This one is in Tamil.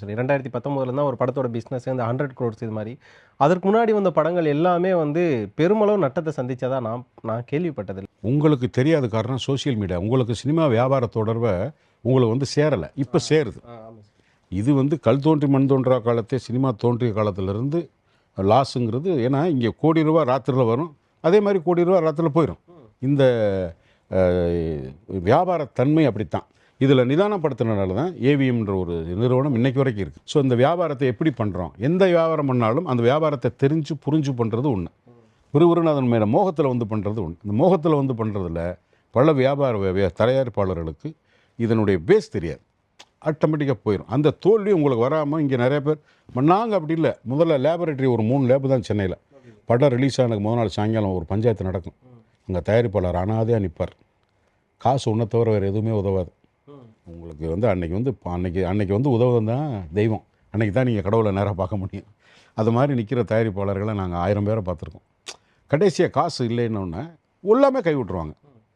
சரி 2019ல தான் ஒரு படத்தோட பிசினஸ் இந்த 100 crores இது மாரி. அதற்கு முன்னாடி வந்த படங்கள் எல்லாமே வந்து பெருமளவு நட்டத்த சந்திச்சதா நான் நான் கேள்விப்பட்டதில்ல. உங்களுக்கு தெரியாத காரணம் சோசியல் மீடியா. உங்களுக்கு சினிமா வியாபார தொடர்ப உங்களுக்கு வந்து சேரல. இப்ப சேருது. ஆமா சார். இது வந்து கல் தோன்றி மண் தோன்றா காலத்தே சினிமா தோன்றிய காலத்திலிருந்து லாஸுங்கிறது ஏன்னா, இங்கே ரூ. 1,00,00,000 ராத்திரில வரும். அதே மாரி ரூ. 1,00,00,000 ராத்திரில போயிரும். இந்த அ வியாபார தன்மை அப்படித்தான். இதில நிதானப்படுத்தினனால தான் ஏவிஎம்ன்ற ஒரு நிறுவனம் இன்னைக்கு வரைக்கும் இருக்கு. ஸோ இந்த வியாபாரத்தை எப்படி பண்றோம்? எந்த வியாபாரம் பண்ணாலும் அந்த வியாபாரத்த தெரிஞ்சு, புரிஞ்சு பண்றது ஒண்ணு. விறுவிறுன்னு அதன் மேல மோகத்தில வந்து பண்றது ஒண்ணு. இந்த மோகத்தில வந்து பண்றதில பல வியாபார தயாரிப்பாளர்களுக்கு இதனுடைய பேஸ் தெரியாது. ஆட்டோமேட்டிக்கா போயிரும். அந்த தோல்வி உங்களுக்கு வராம இங்க நெறைய பேர் நாங்க அப்படி இல்ல. முதல்ல லேபரேட்டரி ஒரு 3 லேப் தான் சென்னையில. படம் ரிலீஸ் ஆனதுக்கு முதல் நாள் சாயங்காலம் ஒரு பஞ்சாயத்து நடக்கும். அங்க தயாரிப்பாளர் அனாதையா நிப்பார். காசு ஒண்ண தவிர வேற எதுவுமே உதவாது. உங்களுக்கு வந்து அன்னைக்கு வந்து உதவுவது தான் தெய்வம். அன்னைக்கு தான் நீங்க கடவுள நேரா பார்க்க முடியும். அது மாரி நிக்கிற தயாரிப்பாளர்கள நாங்க 1000 பேர பார்த்துருக்கோம். கடைசியா காசு இல்லைன்னோனே எல்லாமே கை விட்டுருவாங்க.